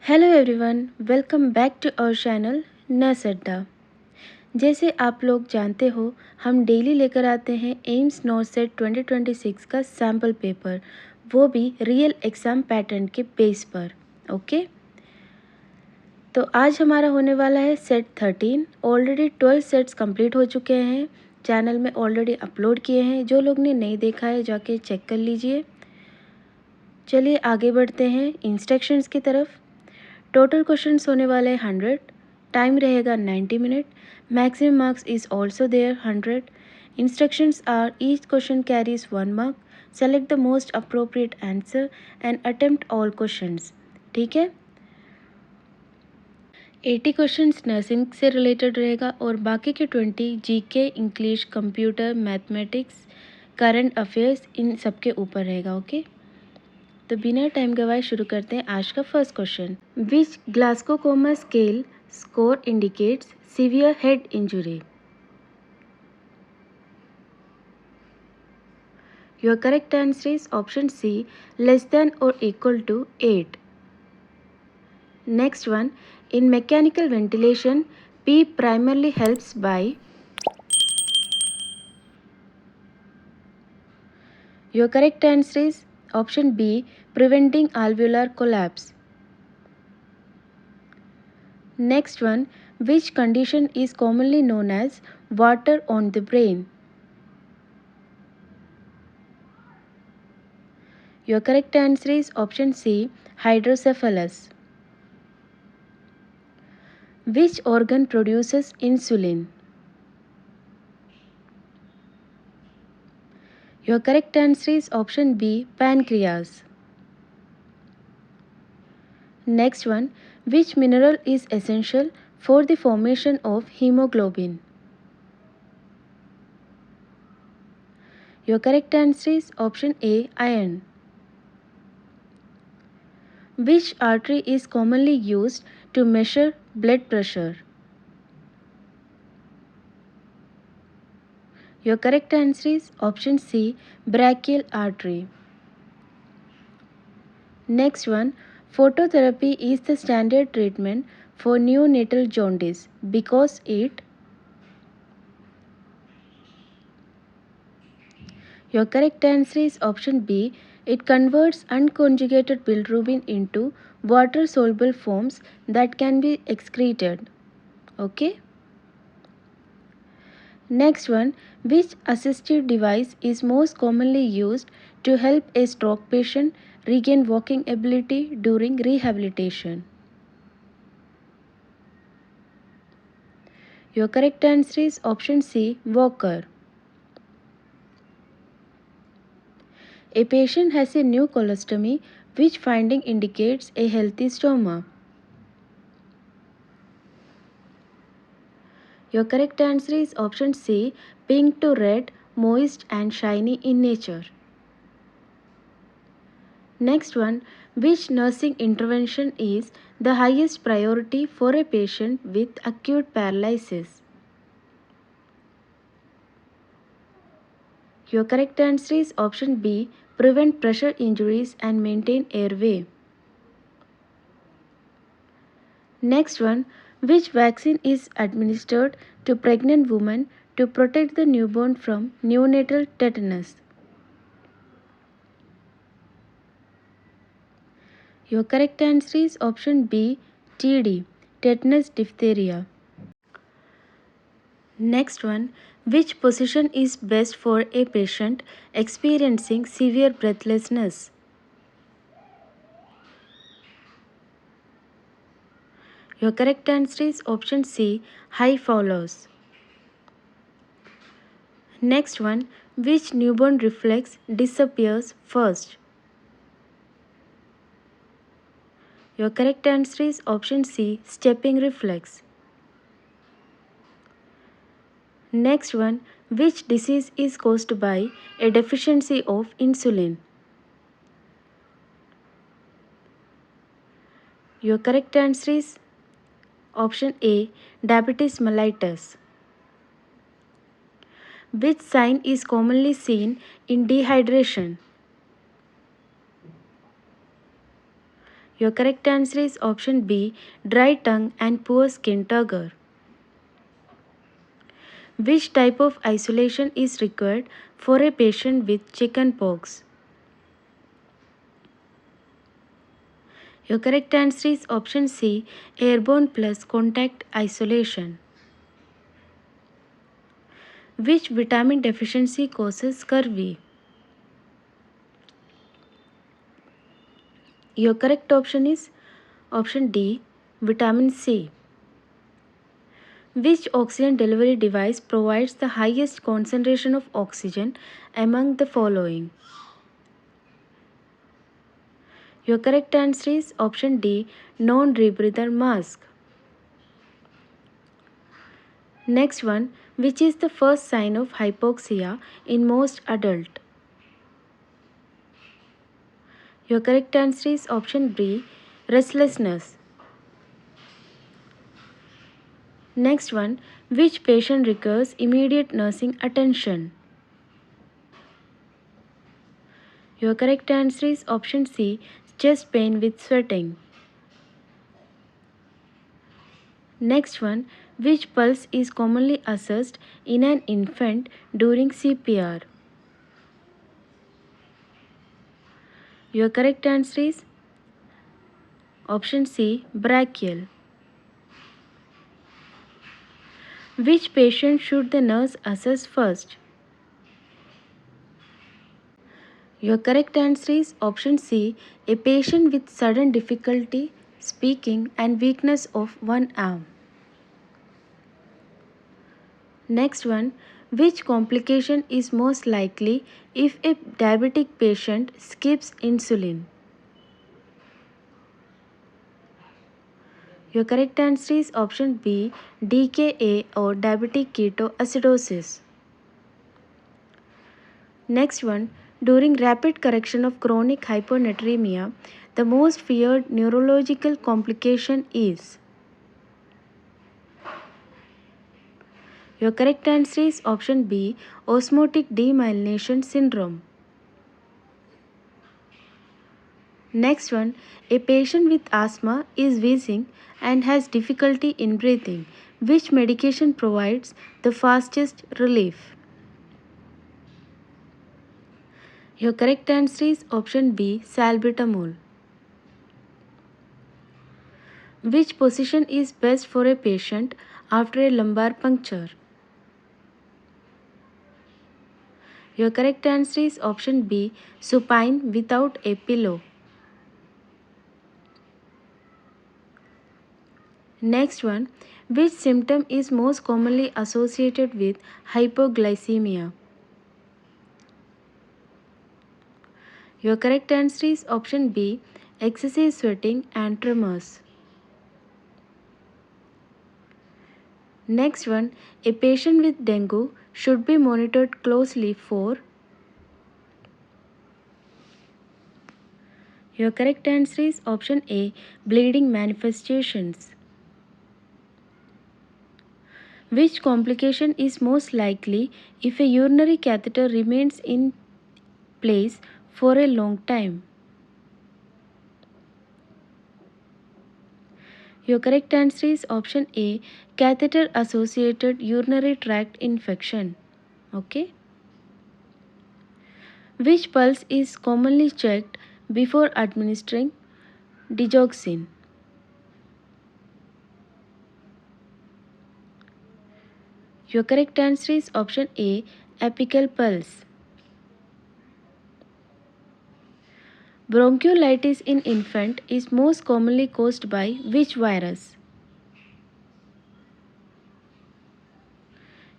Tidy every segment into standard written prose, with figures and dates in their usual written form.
Hello everyone, welcome back to our channel NurseAdda। जैसे आप लोग जानते हो, हम डेली लेकर आते हैं एम्स नॉर्सेट 2026 का सैम्पल पेपर, वो भी रियल एग्ज़ाम पैटर्न के बेस पर। ओके, तो आज हमारा होने वाला है सेट 13। ऑलरेडी 12 सेट्स कंप्लीट हो चुके हैं, चैनल में ऑलरेडी अपलोड किए हैं। जो लोग ने नहीं देखा है जाके चेक कर लीजिए। चलिए आगे बढ़ते हैं इंस्ट्रक्शंस की तरफ। टोटल क्वेश्चंस होने वाले हैं 100, टाइम रहेगा 90 minute, maximum marks is also there 100। Instructions are each question carries 1 mark, select the most appropriate answer and attempt all questions. ठीक है, 80 क्वेश्चंस नर्सिंग से रिलेटेड रहेगा और बाकी के 20 GK, English, computer, mathematics, current affairs, इन सब के ऊपर रहेगा। ओके, तो बिना टाइम गवाए शुरू करते हैं आज का first question. Which Glasgow coma scale score indicates severe head injury? Your correct answer is option C, less than और equal to 8. Next one, in mechanical ventilation P primarily helps by. Your correct answer is option B, preventing alveolar collapse. Next one, which condition is commonly known as water on the brain? Your correct answer is option C, hydrocephalus. Which organ produces insulin? Your correct answer is option B, pancreas. Next one, which mineral is essential for the formation of hemoglobin? Your correct answer is option A, iron. Which artery is commonly used to measure blood pressure? Your correct answer is option C, brachial artery. Next one, phototherapy is the standard treatment for neonatal jaundice because it. Your correct answer is option B, it converts unconjugated bilirubin into water-soluble forms that can be excreted. Okay. Next one, which assistive device is most commonly used to help a stroke patient regain walking ability during rehabilitation? Your correct answer is option C, walker. A patient has a new colostomy, which finding indicates a healthy stoma? Your correct answer is option C, pink to red, moist and shiny in nature. Next one, which nursing intervention is the highest priority for a patient with acute paralysis? Your correct answer is option B, prevent pressure injuries and maintain airway. Next one, which vaccine is administered to pregnant women to protect the newborn from neonatal tetanus? Your correct answer is option B, TD, tetanus diphtheria. Next one, which position is best for a patient experiencing severe breathlessness? Your correct answer is option C, high follows. Next one, which newborn reflex disappears first? Your correct answer is option C, stepping reflex. Next one, which disease is caused by a deficiency of insulin? Your correct answer is option A, diabetes mellitus. Which sign is commonly seen in dehydration? Your correct answer is option B, dry tongue and poor skin turgor. Which type of isolation is required for a patient with chickenpox? Your correct answer is option C, airborne plus contact isolation. Which vitamin deficiency causes scurvy? Your correct option is option D, vitamin C. Which oxygen delivery device provides the highest concentration of oxygen among the following? Your correct answer is option D, non-rebreather mask. Next one, which is the first sign of hypoxia in most adult? Your correct answer is option B, restlessness. Next one, which patient requires immediate nursing attention? Your correct answer is option C, chest pain with sweating. Next one, which pulse is commonly assessed in an infant during CPR? Your correct answer is option C, brachial. Which patient should the nurse assess first? Your correct answer is option C, a patient with sudden difficulty speaking and weakness of one arm. Next one, which complication is most likely if a diabetic patient skips insulin? Your correct answer is option B, DKA or diabetic ketoacidosis. Next one, during rapid correction of chronic hyponatremia, the most feared neurological complication is? Your correct answer is option B, osmotic demyelination syndrome. Next one, a patient with asthma is wheezing and has difficulty in breathing. Which medication provides the fastest relief? Your correct answer is option B, salbutamol. Which position is best for a patient after a lumbar puncture? Your correct answer is option B, supine without a pillow. Next one, which symptom is most commonly associated with hypoglycemia? Your correct answer is option B, excessive sweating and tremors. Next one, a patient with dengue should be monitored closely for? Your correct answer is option A, bleeding manifestations. Which complication is most likely if a urinary catheter remains in place for a long time? Your correct answer is option A, catheter associated urinary tract infection. Okay. Which pulse is commonly checked before administering digoxin? Your correct answer is option A, apical pulse. Bronchiolitis in infant is most commonly caused by which virus?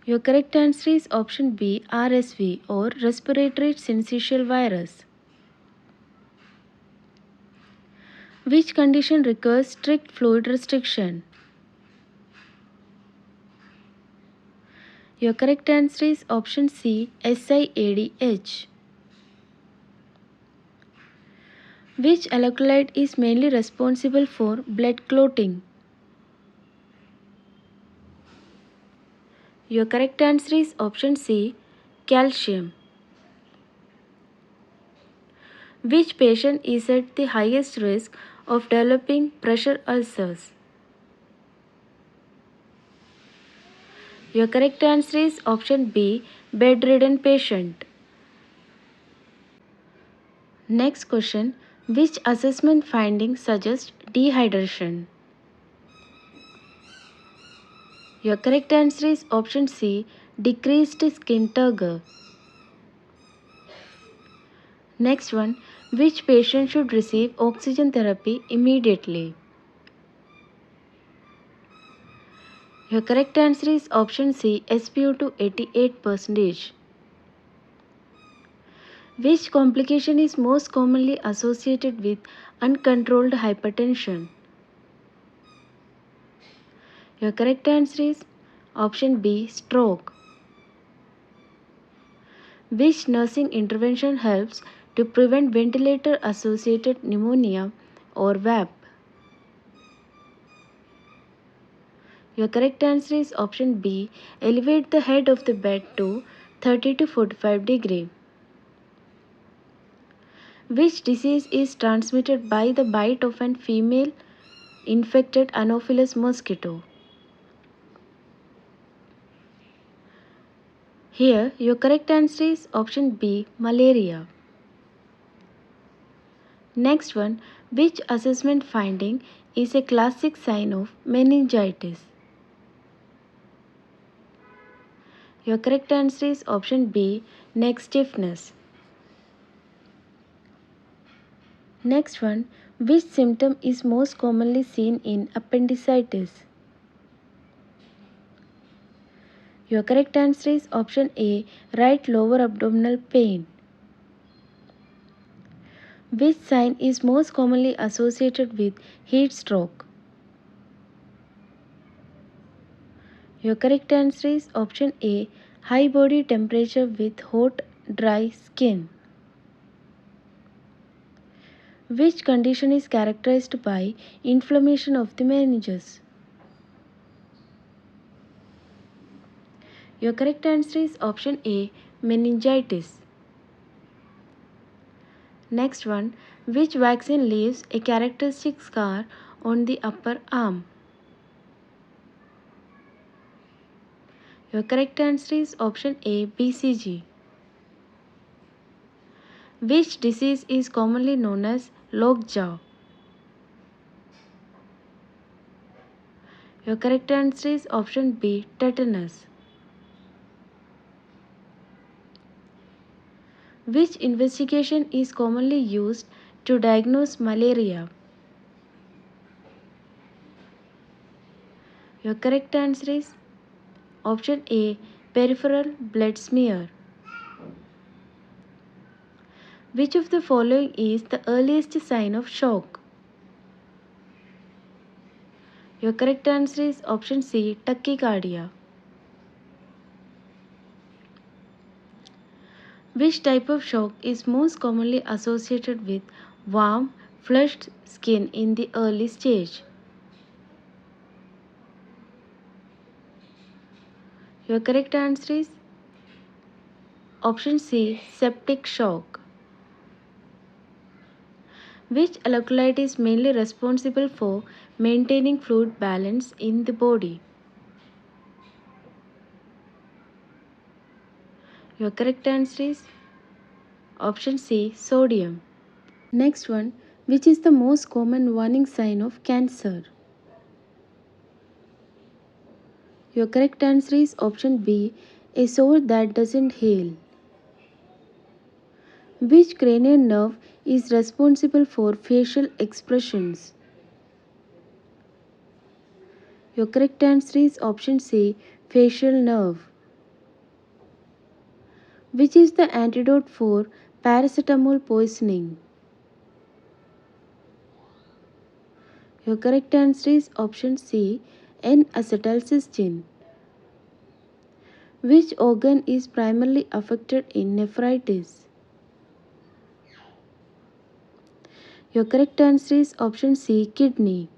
Your correct answer is option B, RSV or respiratory syncytial virus. Which condition requires strict fluid restriction? Your correct answer is option C, SIADH. Which electrolyte is mainly responsible for blood clotting? Your correct answer is option C, calcium. Which patient is at the highest risk of developing pressure ulcers? Your correct answer is option B, bedridden patient. Next question, which assessment findings suggest dehydration? Your correct answer is option C, decreased skin turgor. Next one, which patient should receive oxygen therapy immediately? Your correct answer is option C, SpO2 88%. Which complication is most commonly associated with uncontrolled hypertension? Your correct answer is option B, stroke. Which nursing intervention helps to prevent ventilator associated pneumonia or VAP? Your correct answer is option B, elevate the head of the bed to 30 to 45 degree. Which disease is transmitted by the bite of an female infected Anopheles mosquito? Here, your correct answer is option B, malaria. Next one, which assessment finding is a classic sign of meningitis? Your correct answer is option B, neck stiffness. Next one, which symptom is most commonly seen in appendicitis? Your correct answer is option A, right lower abdominal pain. Which sign is most commonly associated with heat stroke? Your correct answer is option A, high body temperature with hot, dry skin. Which condition is characterized by inflammation of the meninges? Your correct answer is option A, meningitis. Next one, which vaccine leaves a characteristic scar on the upper arm? Your correct answer is option A, BCG. Which disease is commonly known as lockjaw? Your correct answer is option B, tetanus. Which investigation is commonly used to diagnose malaria? Your correct answer is option A, peripheral blood smear. Which of the following is the earliest sign of shock? Your correct answer is option C, tachycardia. Which type of shock is most commonly associated with warm, flushed skin in the early stage? Your correct answer is option C, septic shock. Which electrolyte is mainly responsible for maintaining fluid balance in the body? Your correct answer is option C, sodium. Next one, which is the most common warning sign of cancer? Your correct answer is option B, a sore that doesn't heal. Which cranial nerve is responsible for facial expressions? Your correct answer is option C, facial nerve. Which is the antidote for paracetamol poisoning? Your correct answer is option C, N-acetylcysteine. Which organ is primarily affected in nephritis? Your correct answer is option C, kidney.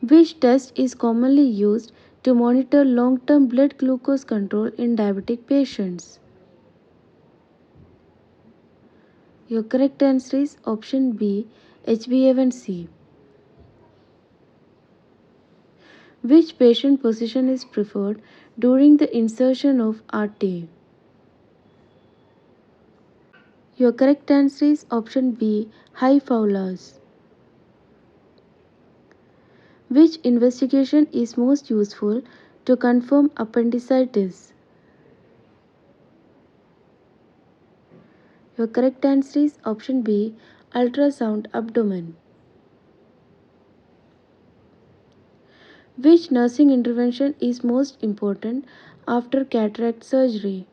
Which test is commonly used to monitor long-term blood glucose control in diabetic patients? Your correct answer is option B, HbA1c. Which patient position is preferred during the insertion of RT? Your correct answer is option B, high Fowler's. Which investigation is most useful to confirm appendicitis? Your correct answer is option B, ultrasound abdomen. Which nursing intervention is most important after cataract surgery?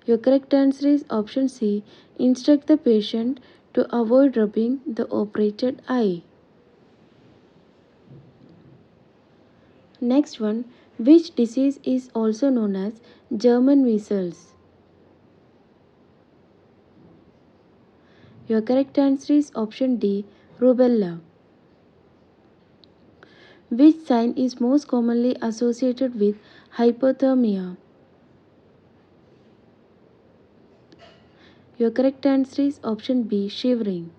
Your correct answer is option C, instruct the patient to avoid rubbing the operated eye. Next one, which disease is also known as German measles? Your correct answer is option D, rubella. Which sign is most commonly associated with hypothermia? Your correct answer is option B, shivering.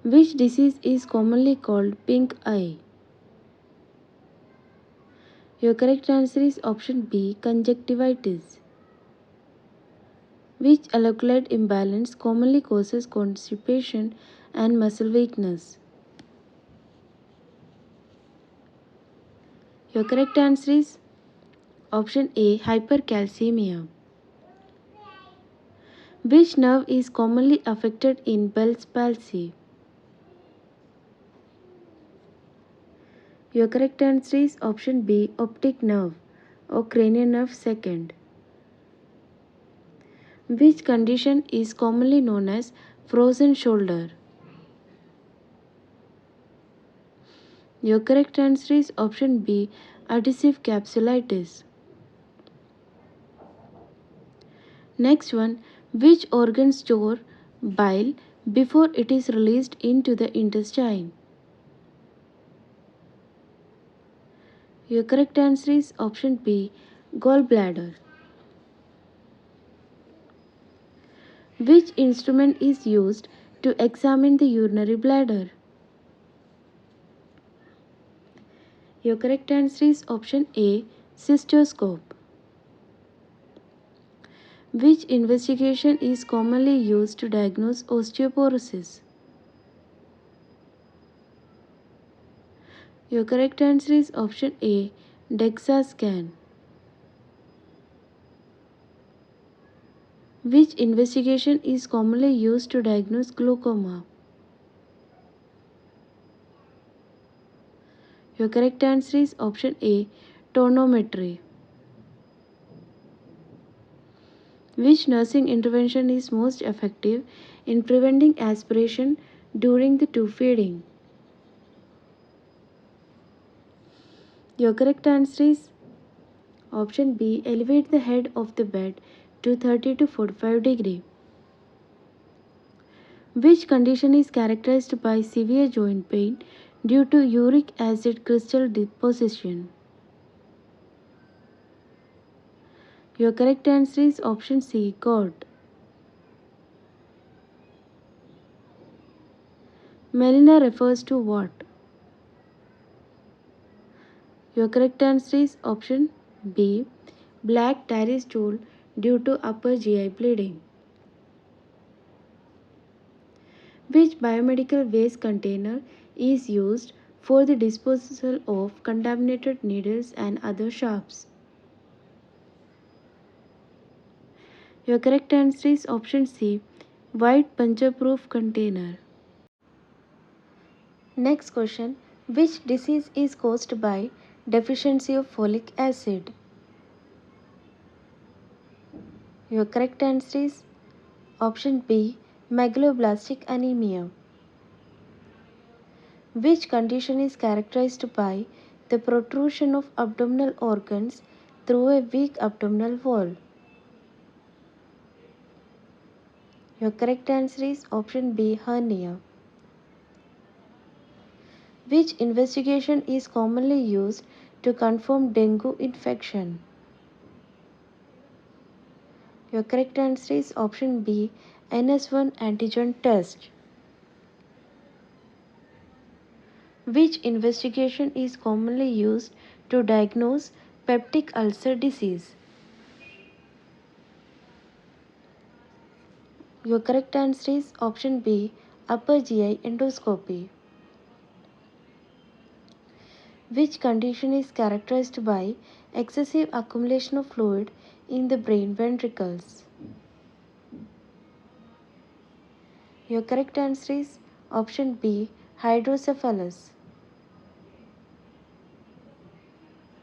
Which disease is commonly called pink eye? Your correct answer is option B, conjunctivitis. Which electrolyte imbalance commonly causes constipation and muscle weakness? Your correct answer is option A, hypercalcemia. Which nerve is commonly affected in Bell's palsy? Your correct answer is option B, optic nerve or cranial nerve second. Which condition is commonly known as frozen shoulder? Your correct answer is option B, adhesive capsulitis. Next one, which organ store bile before it is released into the intestine? Your correct answer is option B, gallbladder. Which instrument is used to examine the urinary bladder? Your correct answer is option A, cystoscope. Which investigation is commonly used to diagnose osteoporosis? Your correct answer is option A, DEXA scan. Which investigation is commonly used to diagnose glaucoma? Your correct answer is option A, tonometry. Which nursing intervention is most effective in preventing aspiration during the tube feeding? Your correct answer is option B, elevate the head of the bed to 30 to 45 degree. Which condition is characterized by severe joint pain due to uric acid crystal deposition? Your correct answer is option C, GORD. Melena refers to what? Your correct answer is option B, black tarry stool due to upper GI bleeding. Which biomedical waste container is used for the disposal of contaminated needles and other sharps? Your correct answer is option C, white puncture-proof container. Next question, which disease is caused by deficiency of folic acid? Your correct answer is option B, megaloblastic anemia. Which condition is characterized by the protrusion of abdominal organs through a weak abdominal wall? Your correct answer is option B, hernia. Which investigation is commonly used to confirm dengue infection? Your correct answer is option B, NS1 antigen test. Which investigation is commonly used to diagnose peptic ulcer disease? Your correct answer is option B, upper GI endoscopy. Which condition is characterized by excessive accumulation of fluid in the brain ventricles? Your correct answer is option B, hydrocephalus.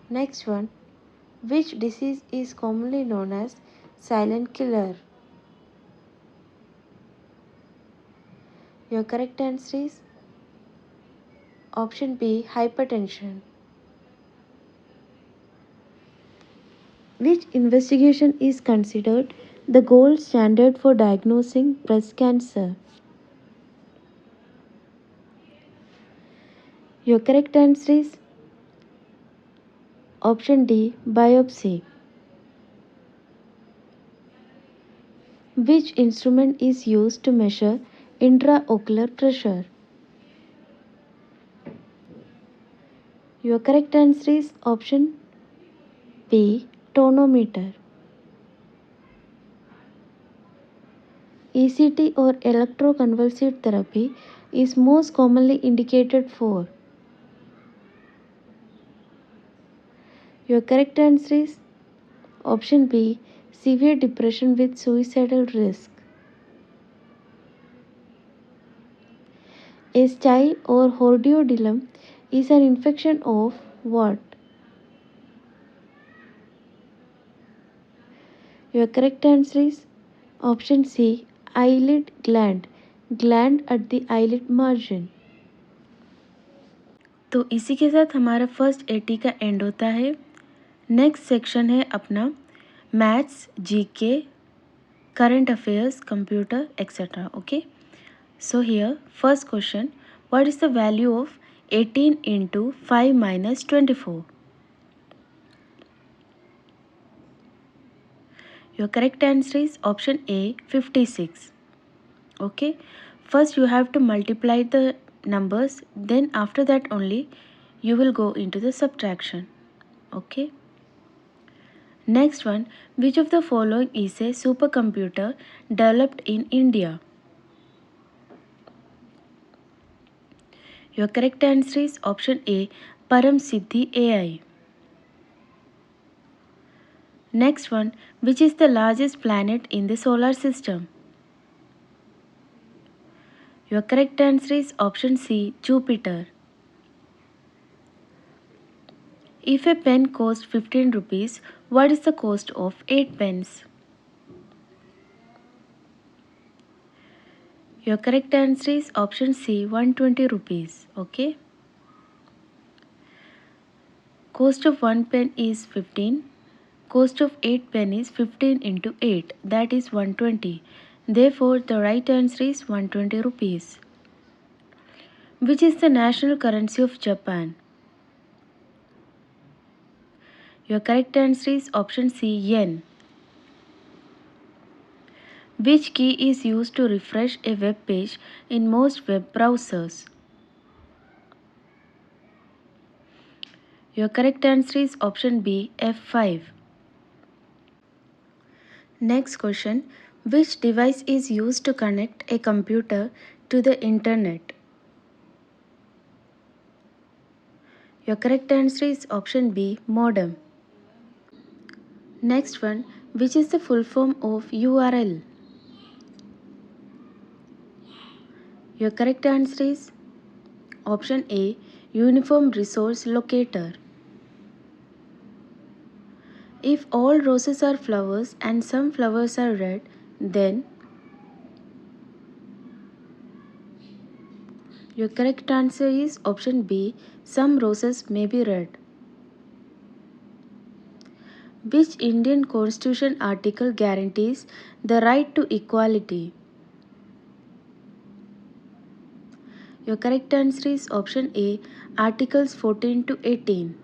Next one, which disease is commonly known as silent killer? Your correct answer is option B, hypertension. Which investigation is considered the gold standard for diagnosing breast cancer? Your correct answer is option D, biopsy. Which instrument is used to measure intraocular pressure? Your correct answer is option B, tonometer. ECT or electroconvulsive therapy is most commonly indicated for? Your correct answer is option B, severe depression with suicidal risk. A stye or hordeolum is an infection of what? Your correct answer is option C, eyelid gland, gland at the eyelid margin. तो इसी के साथ हमारा first 80 का and होता है। Next section है अपना maths, GK, current affairs, computer etcetera. Okay, so here first question, what is the value of 18 into 5 minus 24? Your correct answer is option A, 56. Okay, first you have to multiply the numbers, then after that only you will go into the subtraction. Okay, next one, which of the following is a supercomputer developed in India? Your correct answer is option A, Param Siddhi AI. Next one, which is the largest planet in the solar system? Your correct answer is option C, Jupiter. If a pen costs 15 rupees, what is the cost of 8 pens? Your correct answer is option C, 120 rupees. Okay. Cost of 1 pen is 15. Cost of 8 pen is 15 into 8, that is 120. Therefore, the right answer is 120 rupees. Which is the national currency of Japan? Your correct answer is option C, yen. Which key is used to refresh a web page in most web browsers? Your correct answer is option B, F5. Next question, which device is used to connect a computer to the internet? Your correct answer is option B, modem. Next one, which is the full form of URL? Your correct answer is option A, Uniform Resource Locator. If all roses are flowers and some flowers are red, then your correct answer is option B, some roses may be red. Which Indian Constitution article guarantees the right to equality? Your correct answer is option A, Articles 14 to 18.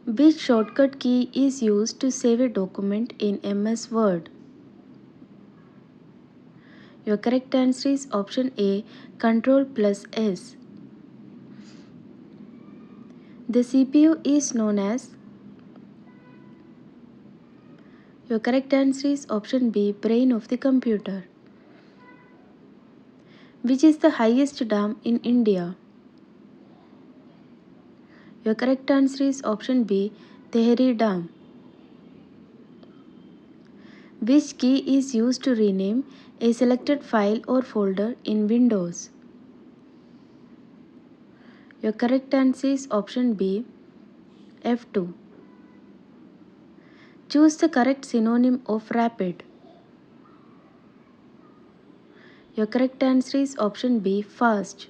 Which shortcut key is used to save a document in MS Word? Your correct answer is option A, Ctrl+S. The CPU is known as. Your correct answer is option B, brain of the computer. Which is the highest dam in India? Your correct answer is option B, Tehri Dam. Which key is used to rename a selected file or folder in Windows? Your correct answer is option B, F2. Choose the correct synonym of rapid. Your correct answer is option B, fast.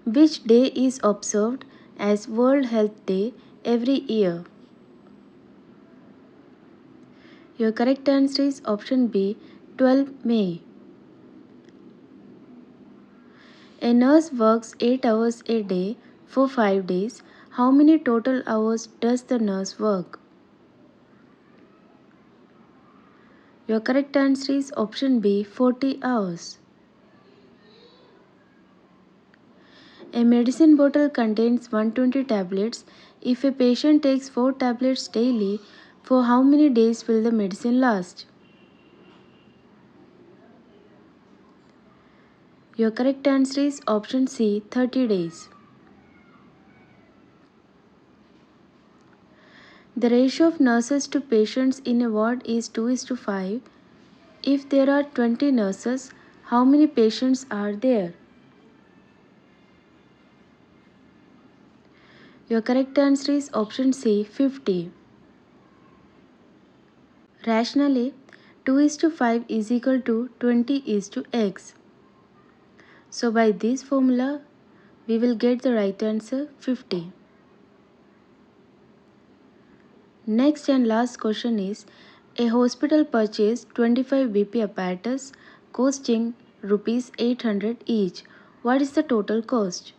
Which day is observed as World Health Day every year? Your correct answer is option B, 12 May. A nurse works 8 hours a day for 5 days. How many total hours does the nurse work? Your correct answer is option B, 40 hours. A medicine bottle contains 120 tablets. If a patient takes 4 tablets daily, for how many days will the medicine last? Your correct answer is option C, 30 days. The ratio of nurses to patients in a ward is 2:5. If there are 20 nurses, how many patients are there? Your correct answer is option C, 50. Rationally, 2:5 is equal to 20:x. So by this formula, we will get the right answer, 50. Next and last question is, a hospital purchased 25 BP apparatus costing rupees 800 each. What is the total cost?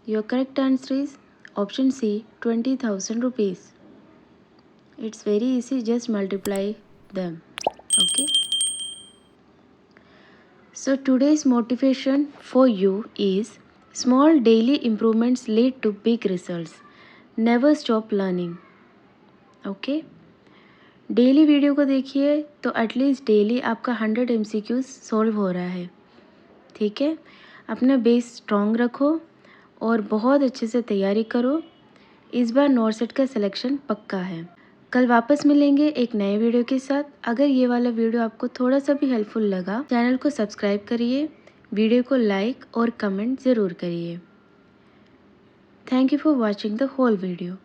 Your correct answer is option C, 20,000 rupees. It's very easy, just multiply them. Okay. So today's motivation for you is, small daily improvements lead to big results. Never stop learning. Okay, daily video को देखिए तो at least daily आपका 100 MCQs solve हो रहा है. ठीक है, अपना बेस स्ट्रॉन्ग रखो और बहुत अच्छे से तैयारी करो. इस बार नॉर्सेट का सिलेक्शन पक्का है. कल वापस मिलेंगे एक नए वीडियो के साथ. अगर ये वाला वीडियो आपको थोड़ा सा भी हेल्पफुल लगा, चैनल को सब्सक्राइब करिए, वीडियो को लाइक और कमेंट ज़रूर करिए. Thank you for watching the whole video.